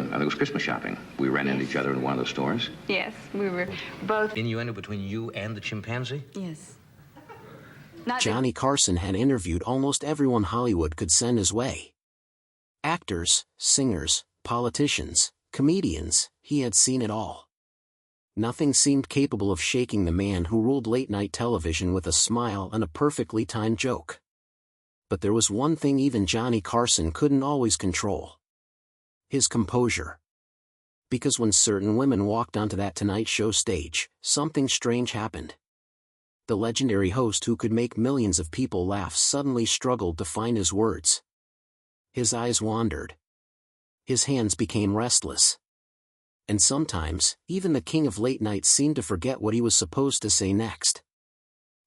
I think it was Christmas shopping. We ran into each other in one of the stores. Yes, we were both... Innuendo between you and the chimpanzee? Yes. Johnny Carson had interviewed almost everyone Hollywood could send his way. Actors, singers, politicians, comedians, he had seen it all. Nothing seemed capable of shaking the man who ruled late-night television with a smile and a perfectly timed joke. But there was one thing even Johnny Carson couldn't always control. His composure. Because when certain women walked onto that Tonight Show stage, something strange happened. The legendary host who could make millions of people laugh suddenly struggled to find his words. His eyes wandered. His hands became restless. And sometimes, even the king of late night seemed to forget what he was supposed to say next.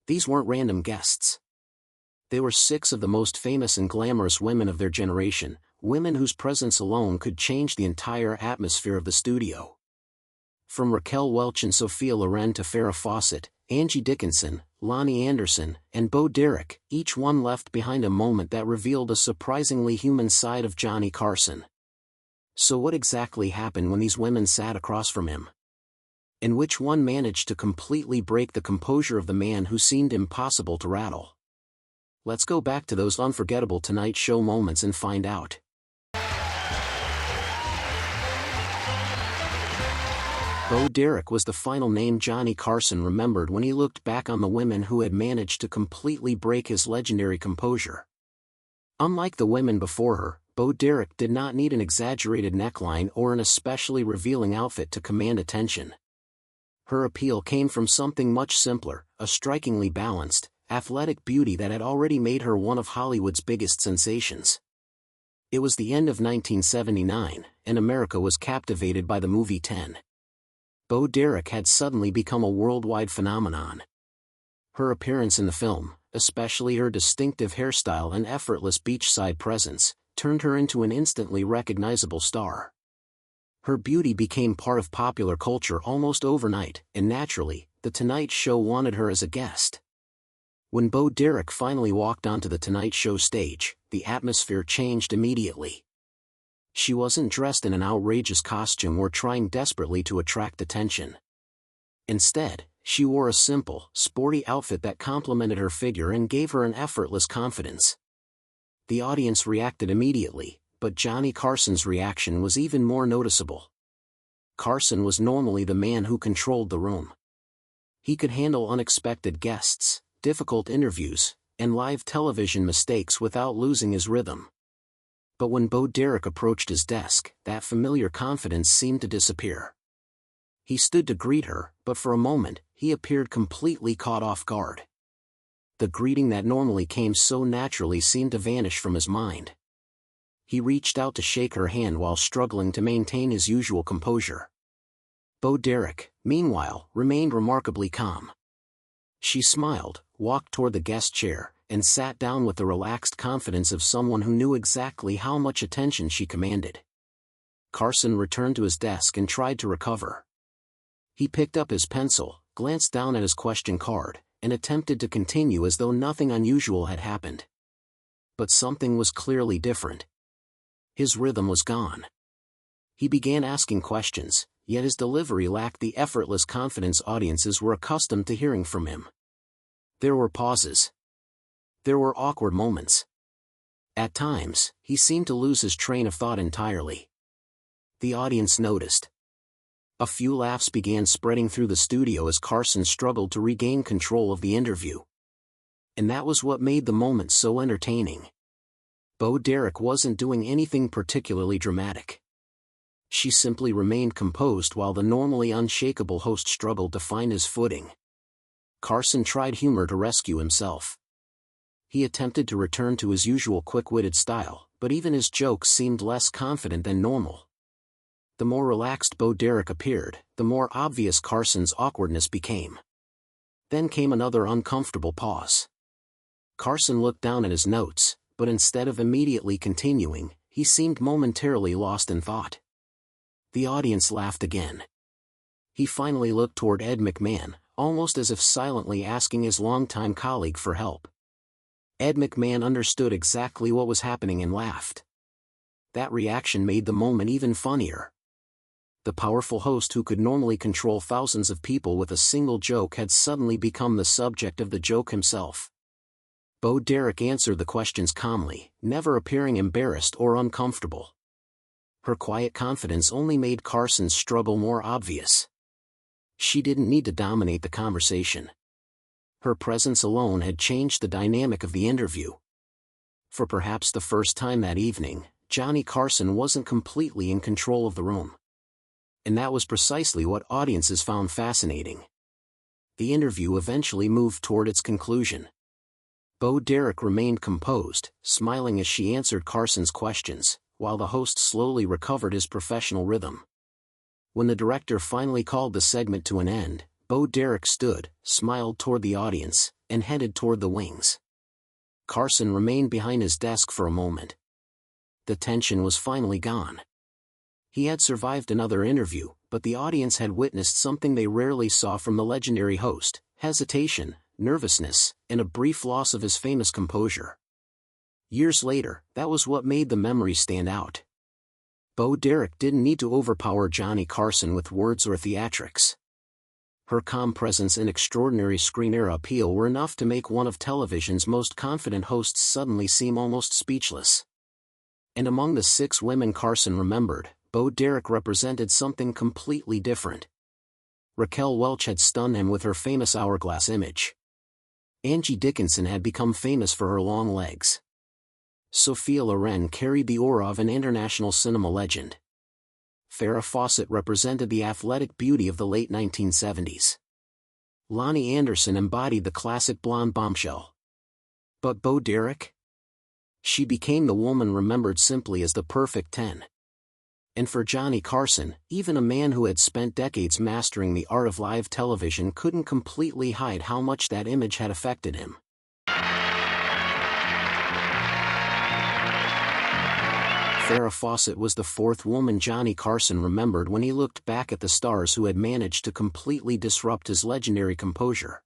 These weren't random guests. They were 6 of the most famous and glamorous women of their generation, women whose presence alone could change the entire atmosphere of the studio. From Raquel Welch and Sophia Loren to Farrah Fawcett, Angie Dickinson, Lonnie Anderson, and Bo Derek, each one left behind a moment that revealed a surprisingly human side of Johnny Carson. So what exactly happened when these women sat across from him? And which one managed to completely break the composure of the man who seemed impossible to rattle? Let's go back to those unforgettable Tonight Show moments and find out. Bo Derek was the final name Johnny Carson remembered when he looked back on the women who had managed to completely break his legendary composure. Unlike the women before her, Bo Derek did not need an exaggerated neckline or an especially revealing outfit to command attention. Her appeal came from something much simpler, a strikingly balanced, athletic beauty that had already made her one of Hollywood's biggest sensations. It was the end of 1979, and America was captivated by the movie 10. Bo Derek had suddenly become a worldwide phenomenon. Her appearance in the film, especially her distinctive hairstyle and effortless beachside presence, turned her into an instantly recognizable star. Her beauty became part of popular culture almost overnight, and naturally, The Tonight Show wanted her as a guest. When Bo Derek finally walked onto The Tonight Show stage, the atmosphere changed immediately. She wasn't dressed in an outrageous costume or trying desperately to attract attention. Instead, she wore a simple, sporty outfit that complemented her figure and gave her an effortless confidence. The audience reacted immediately, but Johnny Carson's reaction was even more noticeable. Carson was normally the man who controlled the room. He could handle unexpected guests, difficult interviews, and live television mistakes without losing his rhythm. But when Bo Derek approached his desk, that familiar confidence seemed to disappear. He stood to greet her, but for a moment, he appeared completely caught off guard. The greeting that normally came so naturally seemed to vanish from his mind. He reached out to shake her hand while struggling to maintain his usual composure. Bo Derek, meanwhile, remained remarkably calm. She smiled, walked toward the guest chair, and sat down with the relaxed confidence of someone who knew exactly how much attention she commanded. Carson returned to his desk and tried to recover. He picked up his pencil, glanced down at his question card, and attempted to continue as though nothing unusual had happened. But something was clearly different. His rhythm was gone. He began asking questions, yet his delivery lacked the effortless confidence audiences were accustomed to hearing from him. There were pauses. There were awkward moments. At times, he seemed to lose his train of thought entirely. The audience noticed. A few laughs began spreading through the studio as Carson struggled to regain control of the interview. And that was what made the moment so entertaining. Bo Derek wasn't doing anything particularly dramatic. She simply remained composed while the normally unshakable host struggled to find his footing. Carson tried humor to rescue himself. He attempted to return to his usual quick-witted style, but even his jokes seemed less confident than normal. The more relaxed Bo Derek appeared, the more obvious Carson's awkwardness became. Then came another uncomfortable pause. Carson looked down at his notes, but instead of immediately continuing, he seemed momentarily lost in thought. The audience laughed again. He finally looked toward Ed McMahon, almost as if silently asking his longtime colleague for help. Ed McMahon understood exactly what was happening and laughed. That reaction made the moment even funnier. The powerful host who could normally control thousands of people with a single joke had suddenly become the subject of the joke himself. Bo Derek answered the questions calmly, never appearing embarrassed or uncomfortable. Her quiet confidence only made Carson's struggle more obvious. She didn't need to dominate the conversation. Her presence alone had changed the dynamic of the interview. For perhaps the first time that evening, Johnny Carson wasn't completely in control of the room. And that was precisely what audiences found fascinating. The interview eventually moved toward its conclusion. Bo Derek remained composed, smiling as she answered Carson's questions, while the host slowly recovered his professional rhythm. When the director finally called the segment to an end, Bo Derek stood, smiled toward the audience, and headed toward the wings. Carson remained behind his desk for a moment. The tension was finally gone. He had survived another interview, but the audience had witnessed something they rarely saw from the legendary host: hesitation, nervousness, and a brief loss of his famous composure. Years later, that was what made the memory stand out. Bo Derek didn't need to overpower Johnny Carson with words or theatrics. Her calm presence and extraordinary screen-era appeal were enough to make one of television's most confident hosts suddenly seem almost speechless. And among the 6 women Carson remembered, Bo Derek represented something completely different. Raquel Welch had stunned him with her famous hourglass image. Angie Dickinson had become famous for her long legs. Sophia Loren carried the aura of an international cinema legend. Farrah Fawcett represented the athletic beauty of the late 1970s. Lonnie Anderson embodied the classic blonde bombshell. But Bo Derek? She became the woman remembered simply as the perfect 10. And for Johnny Carson, even a man who had spent decades mastering the art of live television couldn't completely hide how much that image had affected him. Farrah Fawcett was the 4th woman Johnny Carson remembered when he looked back at the stars who had managed to completely disrupt his legendary composure.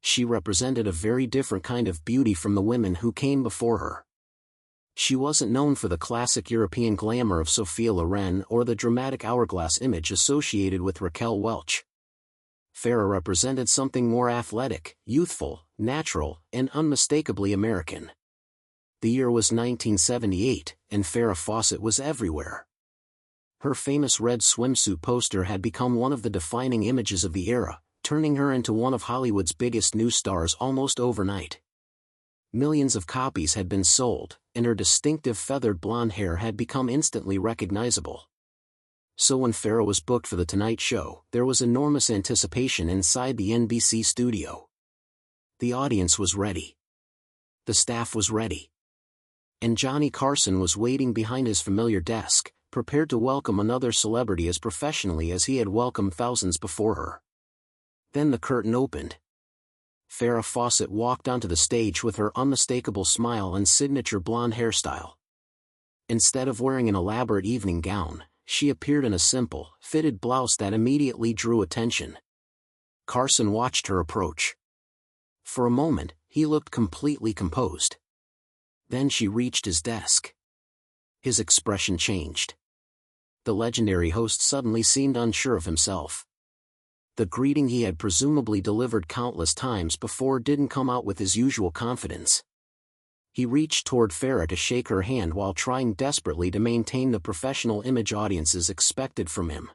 She represented a very different kind of beauty from the women who came before her. She wasn't known for the classic European glamour of Sophia Loren or the dramatic hourglass image associated with Raquel Welch. Farrah represented something more athletic, youthful, natural, and unmistakably American. The year was 1978, and Farrah Fawcett was everywhere. Her famous red swimsuit poster had become one of the defining images of the era, turning her into one of Hollywood's biggest new stars almost overnight. Millions of copies had been sold, and her distinctive feathered blonde hair had become instantly recognizable. So when Farrah was booked for The Tonight Show, there was enormous anticipation inside the NBC studio. The audience was ready. The staff was ready. And Johnny Carson was waiting behind his familiar desk, prepared to welcome another celebrity as professionally as he had welcomed thousands before her. Then the curtain opened. Farrah Fawcett walked onto the stage with her unmistakable smile and signature blonde hairstyle. Instead of wearing an elaborate evening gown, she appeared in a simple, fitted blouse that immediately drew attention. Carson watched her approach. For a moment, he looked completely composed. Then she reached his desk. His expression changed. The legendary host suddenly seemed unsure of himself. The greeting he had presumably delivered countless times before didn't come out with his usual confidence. He reached toward Farrah to shake her hand while trying desperately to maintain the professional image audiences expected from him.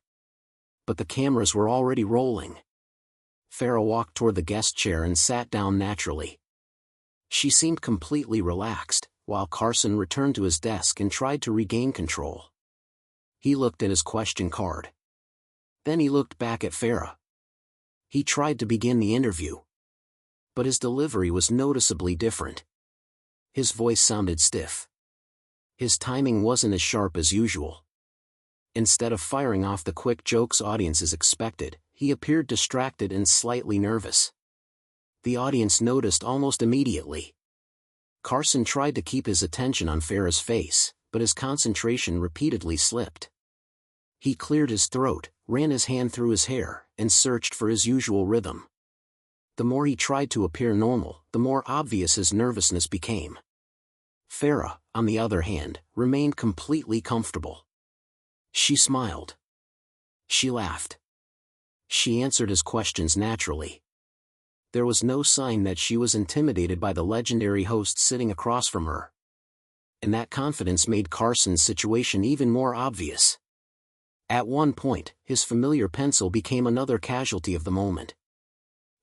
But the cameras were already rolling. Farrah walked toward the guest chair and sat down naturally. She seemed completely relaxed, while Carson returned to his desk and tried to regain control. He looked at his question card. Then he looked back at Farrah. He tried to begin the interview. But his delivery was noticeably different. His voice sounded stiff. His timing wasn't as sharp as usual. Instead of firing off the quick jokes audiences expected, he appeared distracted and slightly nervous. The audience noticed almost immediately. Carson tried to keep his attention on Farrah's face, but his concentration repeatedly slipped. He cleared his throat, ran his hand through his hair, and searched for his usual rhythm. The more he tried to appear normal, the more obvious his nervousness became. Farah, on the other hand, remained completely comfortable. She smiled. She laughed. She answered his questions naturally. There was no sign that she was intimidated by the legendary host sitting across from her. And that confidence made Carson's situation even more obvious. At one point, his familiar pencil became another casualty of the moment.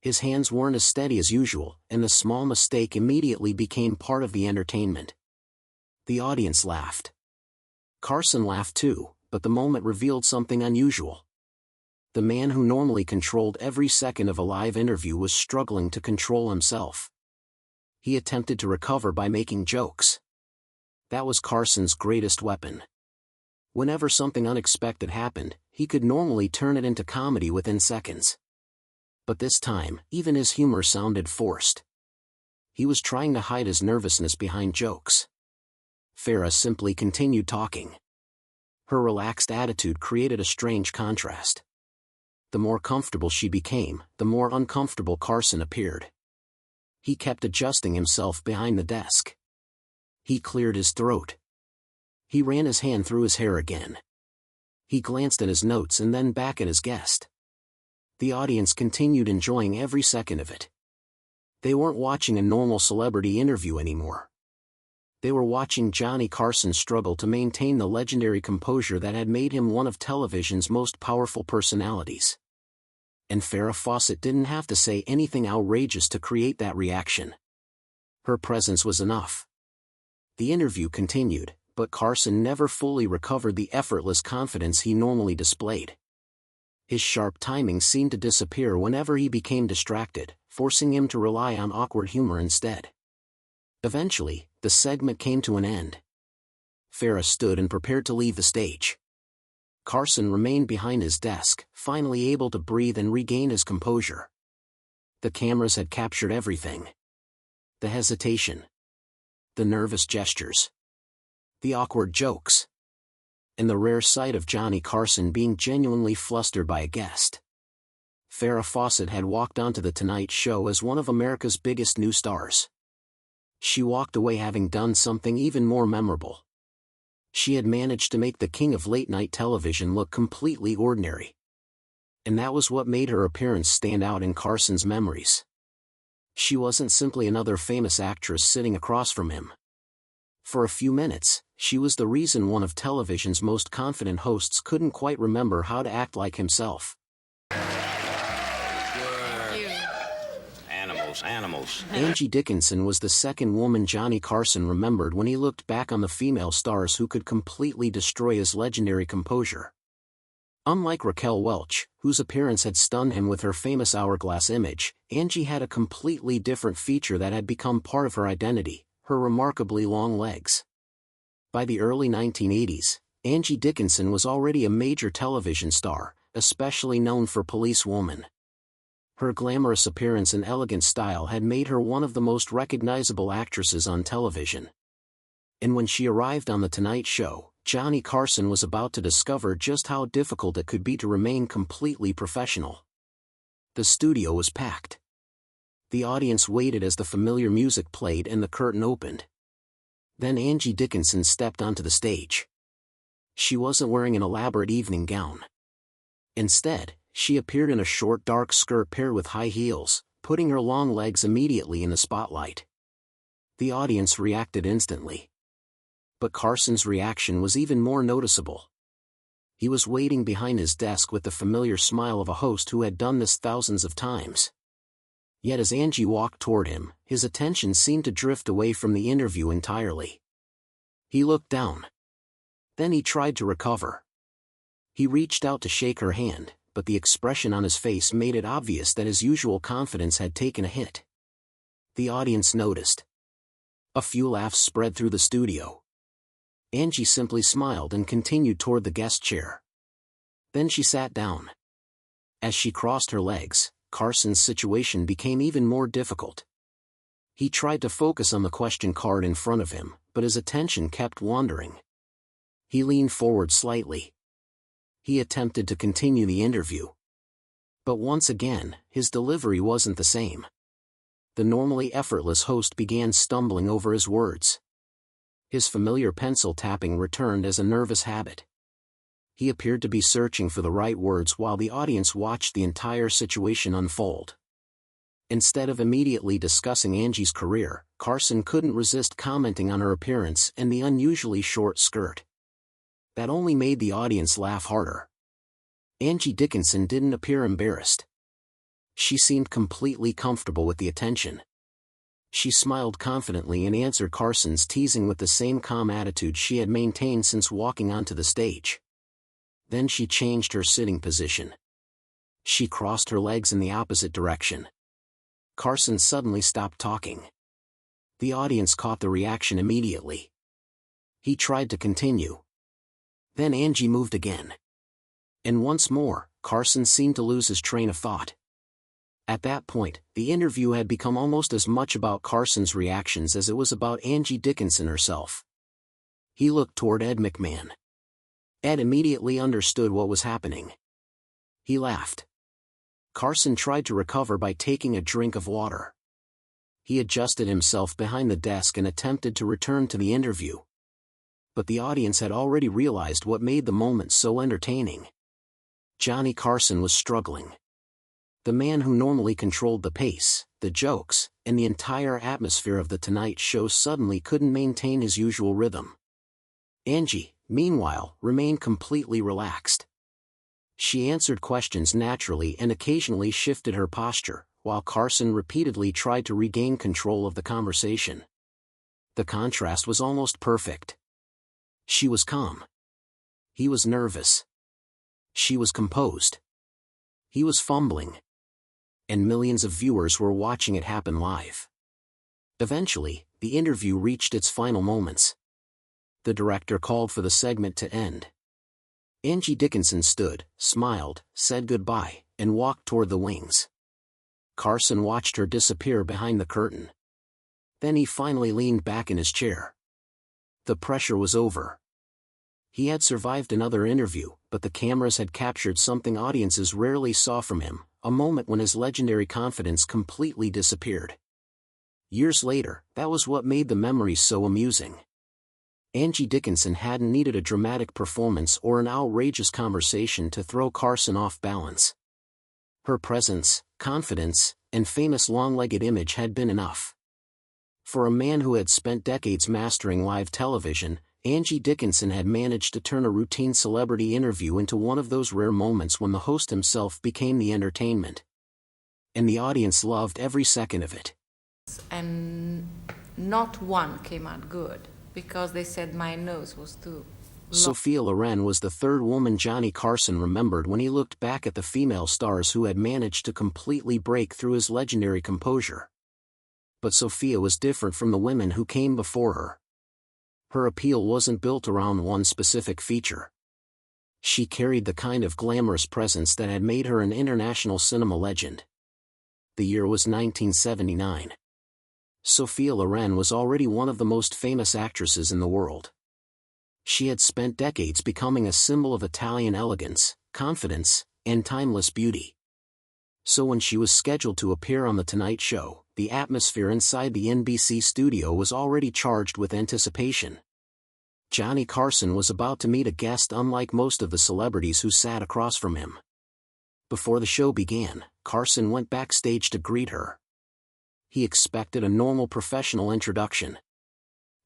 His hands weren't as steady as usual, and the small mistake immediately became part of the entertainment. The audience laughed. Carson laughed too, but the moment revealed something unusual. The man who normally controlled every second of a live interview was struggling to control himself. He attempted to recover by making jokes. That was Carson's greatest weapon. Whenever something unexpected happened, he could normally turn it into comedy within seconds. But this time, even his humor sounded forced. He was trying to hide his nervousness behind jokes. Farah simply continued talking. Her relaxed attitude created a strange contrast. The more comfortable she became, the more uncomfortable Carson appeared. He kept adjusting himself behind the desk. He cleared his throat. He ran his hand through his hair again. He glanced at his notes and then back at his guest. The audience continued enjoying every second of it. They weren't watching a normal celebrity interview anymore. They were watching Johnny Carson struggle to maintain the legendary composure that had made him one of television's most powerful personalities. And Farrah Fawcett didn't have to say anything outrageous to create that reaction. Her presence was enough. The interview continued, but Carson never fully recovered the effortless confidence he normally displayed. His sharp timing seemed to disappear whenever he became distracted, forcing him to rely on awkward humor instead. Eventually, the segment came to an end. Farrah stood and prepared to leave the stage. Carson remained behind his desk, finally able to breathe and regain his composure. The cameras had captured everything. The hesitation. The nervous gestures. The awkward jokes. And the rare sight of Johnny Carson being genuinely flustered by a guest. Farrah Fawcett had walked onto The Tonight Show as one of America's biggest new stars. She walked away having done something even more memorable. She had managed to make the king of late-night television look completely ordinary. And that was what made her appearance stand out in Carson's memories. She wasn't simply another famous actress sitting across from him. For a few minutes, she was the reason one of television's most confident hosts couldn't quite remember how to act like himself. Animals. Angie Dickinson was the second woman Johnny Carson remembered when he looked back on the female stars who could completely destroy his legendary composure. Unlike Raquel Welch, whose appearance had stunned him with her famous hourglass image, Angie had a completely different feature that had become part of her identity: her remarkably long legs. By the early 1980s, Angie Dickinson was already a major television star, especially known for Police Woman. Her glamorous appearance and elegant style had made her one of the most recognizable actresses on television. And when she arrived on The Tonight Show, Johnny Carson was about to discover just how difficult it could be to remain completely professional. The studio was packed. The audience waited as the familiar music played and the curtain opened. Then Angie Dickinson stepped onto the stage. She wasn't wearing an elaborate evening gown. Instead, she appeared in a short dark skirt paired with high heels, putting her long legs immediately in the spotlight. The audience reacted instantly. But Carson's reaction was even more noticeable. He was waiting behind his desk with the familiar smile of a host who had done this thousands of times. Yet as Angie walked toward him, his attention seemed to drift away from the interview entirely. He looked down. Then he tried to recover. He reached out to shake her hand, but the expression on his face made it obvious that his usual confidence had taken a hit. The audience noticed. A few laughs spread through the studio. Angie simply smiled and continued toward the guest chair. Then she sat down. As she crossed her legs, Carson's situation became even more difficult. He tried to focus on the question card in front of him, but his attention kept wandering. He leaned forward slightly. He attempted to continue the interview. But once again, his delivery wasn't the same. The normally effortless host began stumbling over his words. His familiar pencil tapping returned as a nervous habit. He appeared to be searching for the right words while the audience watched the entire situation unfold. Instead of immediately discussing Angie's career, Carson couldn't resist commenting on her appearance and the unusually short skirt. That only made the audience laugh harder. Angie Dickinson didn't appear embarrassed. She seemed completely comfortable with the attention. She smiled confidently and answered Carson's teasing with the same calm attitude she had maintained since walking onto the stage. Then she changed her sitting position. She crossed her legs in the opposite direction. Carson suddenly stopped talking. The audience caught the reaction immediately. He tried to continue. Then Angie moved again. And once more, Carson seemed to lose his train of thought. At that point, the interview had become almost as much about Carson's reactions as it was about Angie Dickinson herself. He looked toward Ed McMahon. Ed immediately understood what was happening. He laughed. Carson tried to recover by taking a drink of water. He adjusted himself behind the desk and attempted to return to the interview. But the audience had already realized what made the moment so entertaining. Johnny Carson was struggling. The man who normally controlled the pace, the jokes, and the entire atmosphere of The Tonight Show suddenly couldn't maintain his usual rhythm. Angie, meanwhile, remained completely relaxed. She answered questions naturally and occasionally shifted her posture, while Carson repeatedly tried to regain control of the conversation. The contrast was almost perfect. She was calm. He was nervous. She was composed. He was fumbling. And millions of viewers were watching it happen live. Eventually, the interview reached its final moments. The director called for the segment to end. Angie Dickinson stood, smiled, said goodbye, and walked toward the wings. Carson watched her disappear behind the curtain. Then he finally leaned back in his chair. The pressure was over. He had survived another interview, but the cameras had captured something audiences rarely saw from him, a moment when his legendary confidence completely disappeared. Years later, that was what made the memories so amusing. Angie Dickinson hadn't needed a dramatic performance or an outrageous conversation to throw Carson off balance. Her presence, confidence, and famous long-legged image had been enough. For a man who had spent decades mastering live television, Angie Dickinson had managed to turn a routine celebrity interview into one of those rare moments when the host himself became the entertainment. And the audience loved every second of it. And not one came out good, because they said my nose was too long. Sophia Loren was the third woman Johnny Carson remembered when he looked back at the female stars who had managed to completely break through his legendary composure. But Sophia was different from the women who came before her. Her appeal wasn't built around one specific feature. She carried the kind of glamorous presence that had made her an international cinema legend. The year was 1979. Sophia Loren was already one of the most famous actresses in the world. She had spent decades becoming a symbol of Italian elegance, confidence, and timeless beauty. So when she was scheduled to appear on The Tonight Show, the atmosphere inside the NBC studio was already charged with anticipation. Johnny Carson was about to meet a guest unlike most of the celebrities who sat across from him. Before the show began, Carson went backstage to greet her. He expected a normal professional introduction.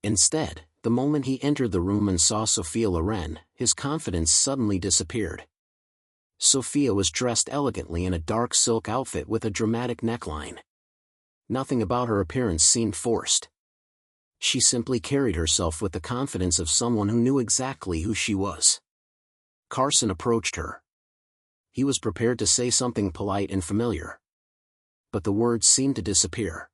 Instead, the moment he entered the room and saw Sophia Loren, his confidence suddenly disappeared. Sophia was dressed elegantly in a dark silk outfit with a dramatic neckline. Nothing about her appearance seemed forced. She simply carried herself with the confidence of someone who knew exactly who she was. Carson approached her. He was prepared to say something polite and familiar. But the words seemed to disappear.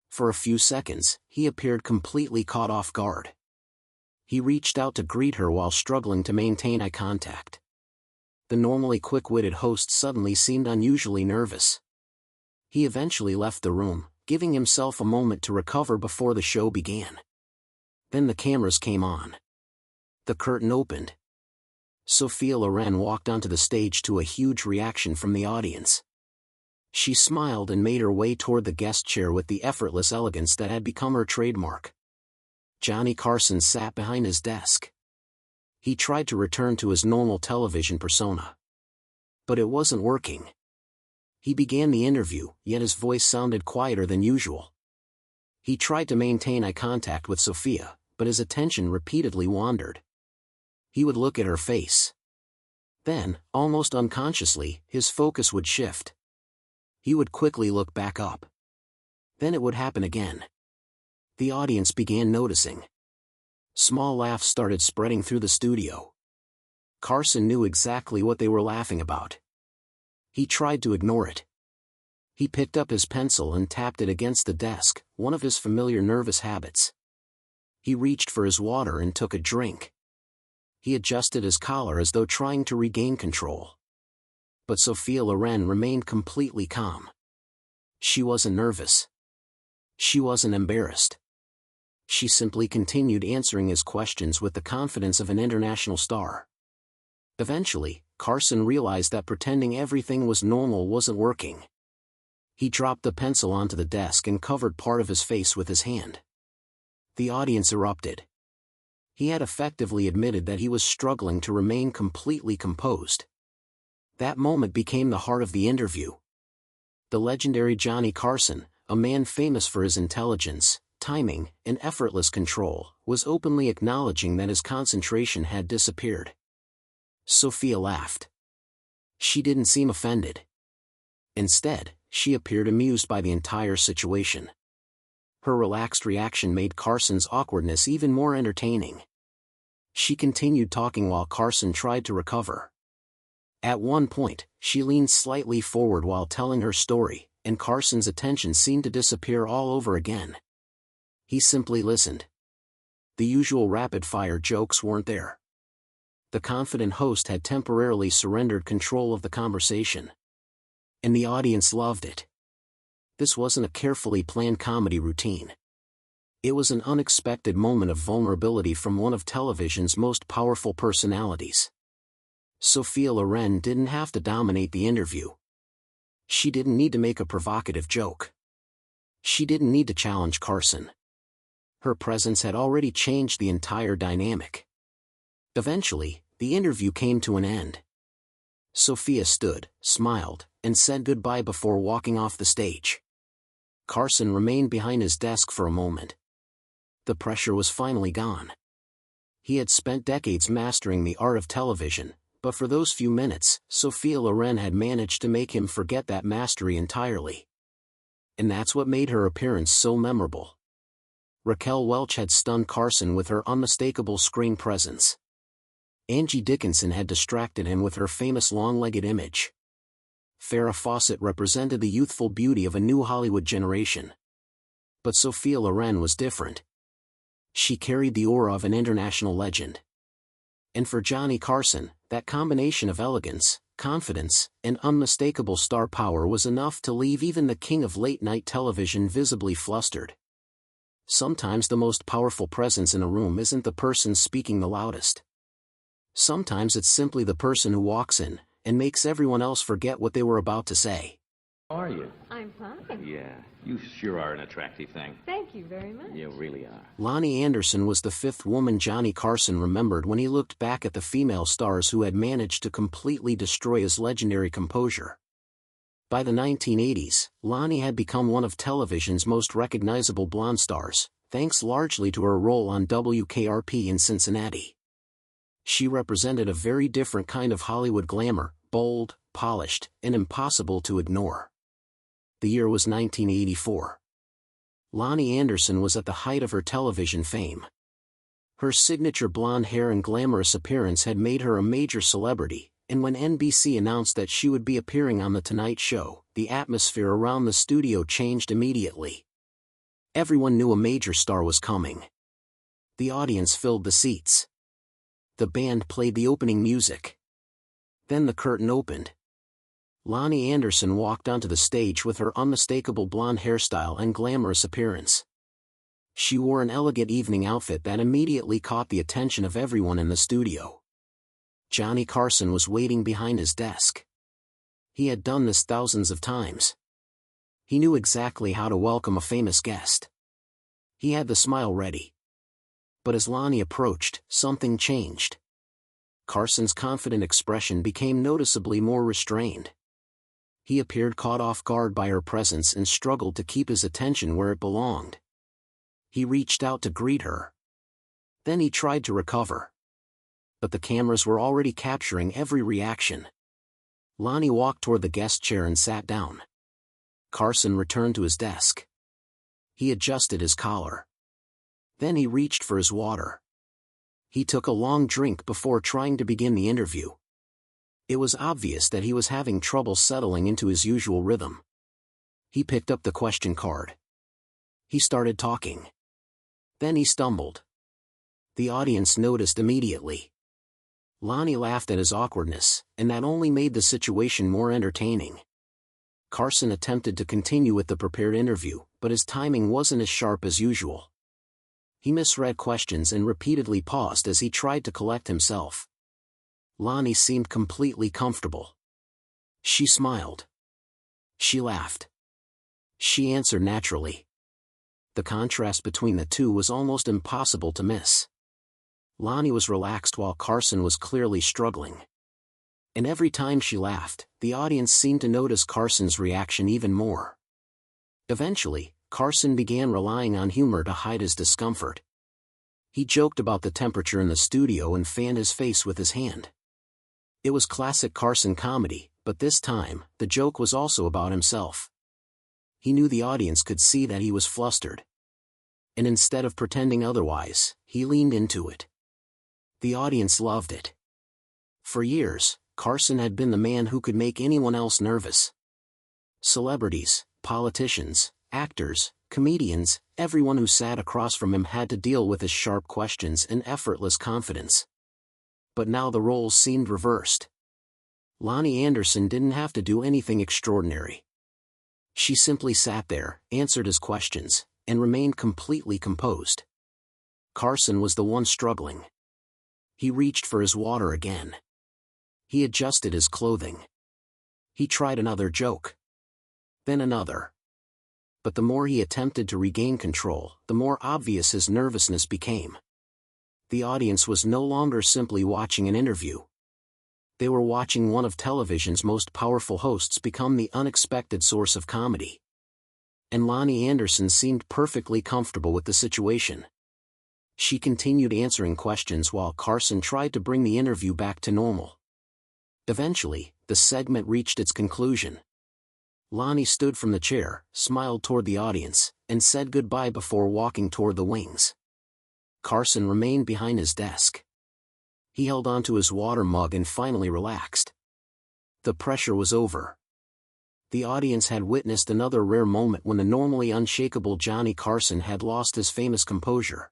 For a few seconds, he appeared completely caught off guard. He reached out to greet her while struggling to maintain eye contact. The normally quick-witted host suddenly seemed unusually nervous. He eventually left the room, giving himself a moment to recover before the show began. Then the cameras came on. The curtain opened. Sophia Loren walked onto the stage to a huge reaction from the audience. She smiled and made her way toward the guest chair with the effortless elegance that had become her trademark. Johnny Carson sat behind his desk. He tried to return to his normal television persona. But it wasn't working. He began the interview, yet his voice sounded quieter than usual. He tried to maintain eye contact with Sophia, but his attention repeatedly wandered. He would look at her face. Then, almost unconsciously, his focus would shift. He would quickly look back up. Then it would happen again. The audience began noticing. Small laughs started spreading through the studio. Carson knew exactly what they were laughing about. He tried to ignore it. He picked up his pencil and tapped it against the desk, one of his familiar nervous habits. He reached for his water and took a drink. He adjusted his collar as though trying to regain control. But Sophia Loren remained completely calm. She wasn't nervous. She wasn't embarrassed. She simply continued answering his questions with the confidence of an international star. Eventually, Carson realized that pretending everything was normal wasn't working. He dropped the pencil onto the desk and covered part of his face with his hand. The audience erupted. He had effectively admitted that he was struggling to remain completely composed. That moment became the heart of the interview. The legendary Johnny Carson, a man famous for his intelligence, timing, and effortless control, was openly acknowledging that his concentration had disappeared. Sophia laughed. She didn't seem offended. Instead, she appeared amused by the entire situation. Her relaxed reaction made Carson's awkwardness even more entertaining. She continued talking while Carson tried to recover. At one point, she leaned slightly forward while telling her story, and Carson's attention seemed to disappear all over again. He simply listened. The usual rapid-fire jokes weren't there. The confident host had temporarily surrendered control of the conversation. And the audience loved it. This wasn't a carefully planned comedy routine. It was an unexpected moment of vulnerability from one of television's most powerful personalities. Sophia Loren didn't have to dominate the interview. She didn't need to make a provocative joke. She didn't need to challenge Carson. Her presence had already changed the entire dynamic. Eventually, the interview came to an end. Sophia stood, smiled, and said goodbye before walking off the stage. Carson remained behind his desk for a moment. The pressure was finally gone. He had spent decades mastering the art of television, but for those few minutes, Sophia Loren had managed to make him forget that mastery entirely. And that's what made her appearance so memorable. Raquel Welch had stunned Carson with her unmistakable screen presence. Angie Dickinson had distracted him with her famous long-legged image. Farrah Fawcett represented the youthful beauty of a new Hollywood generation. But Sophia Loren was different. She carried the aura of an international legend. And for Johnny Carson, that combination of elegance, confidence, and unmistakable star power was enough to leave even the king of late-night television visibly flustered. Sometimes the most powerful presence in a room isn't the person speaking the loudest. Sometimes it's simply the person who walks in and makes everyone else forget what they were about to say. How are you? I'm fine. Yeah, you sure are an attractive thing. Thank you very much. You really are. Lonnie Anderson was the fifth woman Johnny Carson remembered when he looked back at the female stars who had managed to completely destroy his legendary composure. By the 1980s, Lonnie had become one of television's most recognizable blonde stars, thanks largely to her role on WKRP in Cincinnati. She represented a very different kind of Hollywood glamour, bold, polished, and impossible to ignore. The year was 1984. Lonnie Anderson was at the height of her television fame. Her signature blonde hair and glamorous appearance had made her a major celebrity, and when NBC announced that she would be appearing on The Tonight Show, the atmosphere around the studio changed immediately. Everyone knew a major star was coming. The audience filled the seats. The band played the opening music. Then the curtain opened. Lonnie Anderson walked onto the stage with her unmistakable blonde hairstyle and glamorous appearance. She wore an elegant evening outfit that immediately caught the attention of everyone in the studio. Johnny Carson was waiting behind his desk. He had done this thousands of times. He knew exactly how to welcome a famous guest. He had the smile ready. But as Lonnie approached, something changed. Carson's confident expression became noticeably more restrained. He appeared caught off guard by her presence and struggled to keep his attention where it belonged. He reached out to greet her. Then he tried to recover. But the cameras were already capturing every reaction. Lonnie walked toward the guest chair and sat down. Carson returned to his desk. He adjusted his collar. Then he reached for his water. He took a long drink before trying to begin the interview. It was obvious that he was having trouble settling into his usual rhythm. He picked up the question card. He started talking. Then he stumbled. The audience noticed immediately. Lonnie laughed at his awkwardness, and that only made the situation more entertaining. Carson attempted to continue with the prepared interview, but his timing wasn't as sharp as usual. He misread questions and repeatedly paused as he tried to collect himself. Lonnie seemed completely comfortable. She smiled. She laughed. She answered naturally. The contrast between the two was almost impossible to miss. Lonnie was relaxed while Carson was clearly struggling. And every time she laughed, the audience seemed to notice Carson's reaction even more. Eventually, Carson began relying on humor to hide his discomfort. He joked about the temperature in the studio and fanned his face with his hand. It was classic Carson comedy, but this time, the joke was also about himself. He knew the audience could see that he was flustered. And instead of pretending otherwise, he leaned into it. The audience loved it. For years, Carson had been the man who could make anyone else nervous. Celebrities, politicians, actors, comedians, everyone who sat across from him had to deal with his sharp questions and effortless confidence. But now the roles seemed reversed. Lonnie Anderson didn't have to do anything extraordinary. She simply sat there, answered his questions, and remained completely composed. Carson was the one struggling. He reached for his water again. He adjusted his clothing. He tried another joke. Then another. But the more he attempted to regain control, the more obvious his nervousness became. The audience was no longer simply watching an interview. They were watching one of television's most powerful hosts become the unexpected source of comedy. And Lonnie Anderson seemed perfectly comfortable with the situation. She continued answering questions while Carson tried to bring the interview back to normal. Eventually, the segment reached its conclusion. Lonnie stood from the chair, smiled toward the audience, and said goodbye before walking toward the wings. Carson remained behind his desk. He held onto his water mug and finally relaxed. The pressure was over. The audience had witnessed another rare moment when the normally unshakable Johnny Carson had lost his famous composure.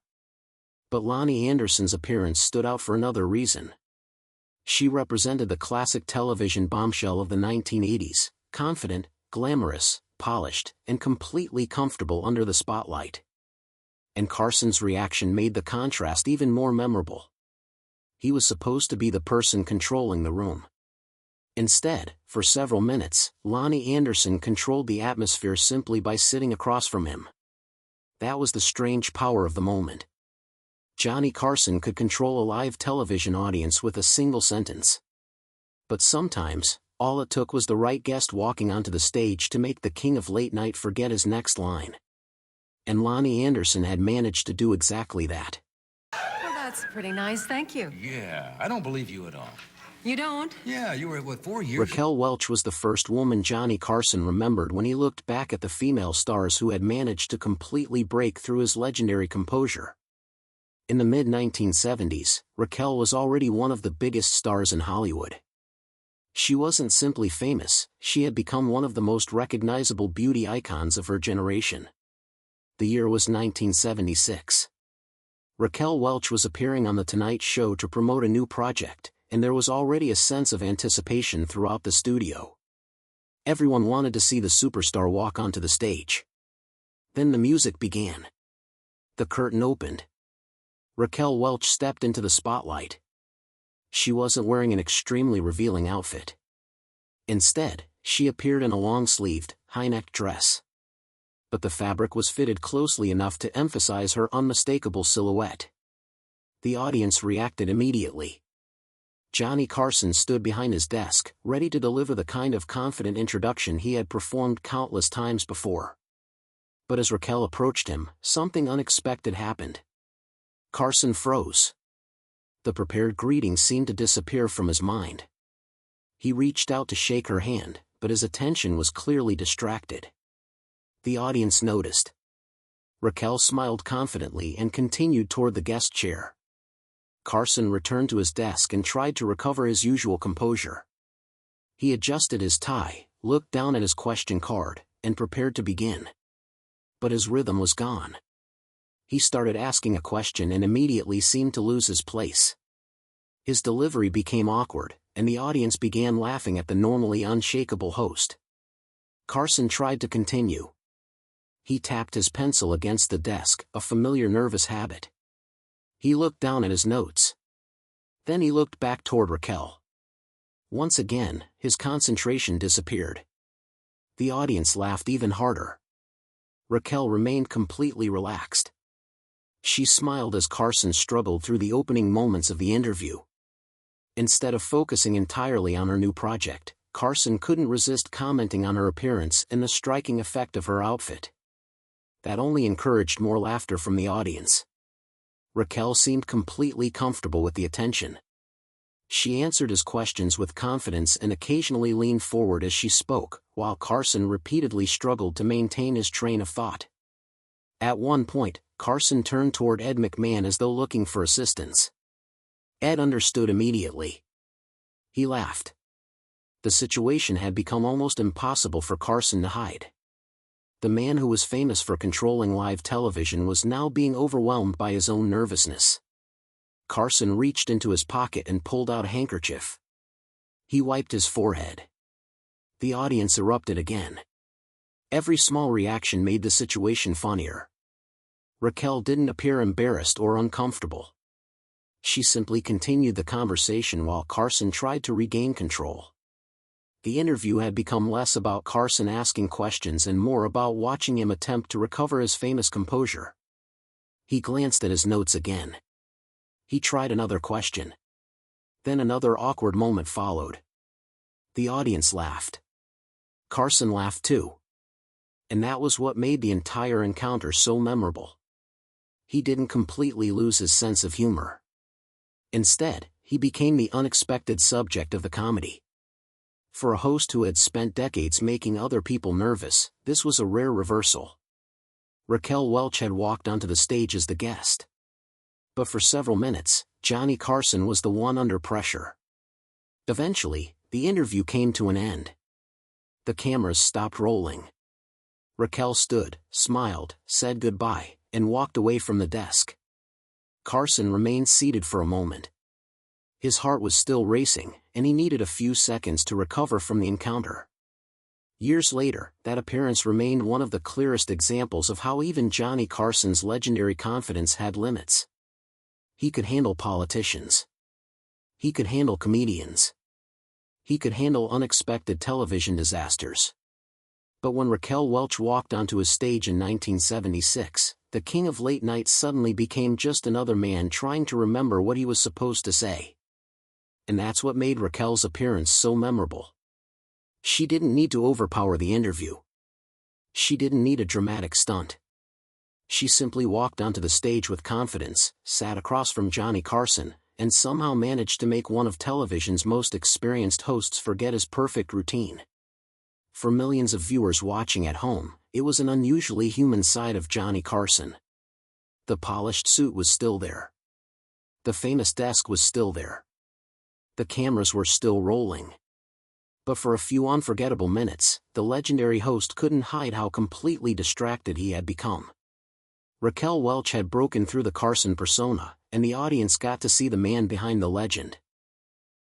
But Lonnie Anderson's appearance stood out for another reason. She represented the classic television bombshell of the 1980s, confident, glamorous, polished, and completely comfortable under the spotlight. And Carson's reaction made the contrast even more memorable. He was supposed to be the person controlling the room. Instead, for several minutes, Lonnie Anderson controlled the atmosphere simply by sitting across from him. That was the strange power of the moment. Johnny Carson could control a live television audience with a single sentence. But sometimes, all it took was the right guest walking onto the stage to make the king of late night forget his next line. And Lonnie Anderson had managed to do exactly that. Well, that's pretty nice, thank you. Yeah, I don't believe you at all. You don't? Yeah, you were, 4 years? Raquel Welch was the first woman Johnny Carson remembered when he looked back at the female stars who had managed to completely break through his legendary composure. In the mid-1970s, Raquel was already one of the biggest stars in Hollywood. She wasn't simply famous, she had become one of the most recognizable beauty icons of her generation. The year was 1976. Raquel Welch was appearing on The Tonight Show to promote a new project, and there was already a sense of anticipation throughout the studio. Everyone wanted to see the superstar walk onto the stage. Then the music began. The curtain opened. Raquel Welch stepped into the spotlight. She wasn't wearing an extremely revealing outfit. Instead, she appeared in a long-sleeved, high-necked dress. But the fabric was fitted closely enough to emphasize her unmistakable silhouette. The audience reacted immediately. Johnny Carson stood behind his desk, ready to deliver the kind of confident introduction he had performed countless times before. But as Raquel approached him, something unexpected happened. Carson froze. The prepared greeting seemed to disappear from his mind. He reached out to shake her hand, but his attention was clearly distracted. The audience noticed. Raquel smiled confidently and continued toward the guest chair. Carson returned to his desk and tried to recover his usual composure. He adjusted his tie, looked down at his question card, and prepared to begin. But his rhythm was gone. He started asking a question and immediately seemed to lose his place. His delivery became awkward, and the audience began laughing at the normally unshakable host. Carson tried to continue. He tapped his pencil against the desk, a familiar nervous habit. He looked down at his notes. Then he looked back toward Raquel. Once again, his concentration disappeared. The audience laughed even harder. Raquel remained completely relaxed. She smiled as Carson struggled through the opening moments of the interview. Instead of focusing entirely on her new project, Carson couldn't resist commenting on her appearance and the striking effect of her outfit. That only encouraged more laughter from the audience. Raquel seemed completely comfortable with the attention. She answered his questions with confidence and occasionally leaned forward as she spoke, while Carson repeatedly struggled to maintain his train of thought. At one point, Carson turned toward Ed McMahon as though looking for assistance. Ed understood immediately. He laughed. The situation had become almost impossible for Carson to hide. The man who was famous for controlling live television was now being overwhelmed by his own nervousness. Carson reached into his pocket and pulled out a handkerchief. He wiped his forehead. The audience erupted again. Every small reaction made the situation funnier. Raquel didn't appear embarrassed or uncomfortable. She simply continued the conversation while Carson tried to regain control. The interview had become less about Carson asking questions and more about watching him attempt to recover his famous composure. He glanced at his notes again. He tried another question. Then another awkward moment followed. The audience laughed. Carson laughed too. And that was what made the entire encounter so memorable. He didn't completely lose his sense of humor. Instead, he became the unexpected subject of the comedy. For a host who had spent decades making other people nervous, this was a rare reversal. Raquel Welch had walked onto the stage as the guest. But for several minutes, Johnny Carson was the one under pressure. Eventually, the interview came to an end. The cameras stopped rolling. Raquel stood, smiled, said goodbye, and walked away from the desk. Carson remained seated for a moment. His heart was still racing, and he needed a few seconds to recover from the encounter. Years later, that appearance remained one of the clearest examples of how even Johnny Carson's legendary confidence had limits. He could handle politicians. He could handle comedians. He could handle unexpected television disasters. But when Raquel Welch walked onto his stage in 1976, the king of late night suddenly became just another man trying to remember what he was supposed to say. And that's what made Raquel's appearance so memorable. She didn't need to overpower the interview. She didn't need a dramatic stunt. She simply walked onto the stage with confidence, sat across from Johnny Carson, and somehow managed to make one of television's most experienced hosts forget his perfect routine. For millions of viewers watching at home, it was an unusually human side of Johnny Carson. The polished suit was still there. The famous desk was still there. The cameras were still rolling. But for a few unforgettable minutes, the legendary host couldn't hide how completely distracted he had become. Raquel Welch had broken through the Carson persona, and the audience got to see the man behind the legend.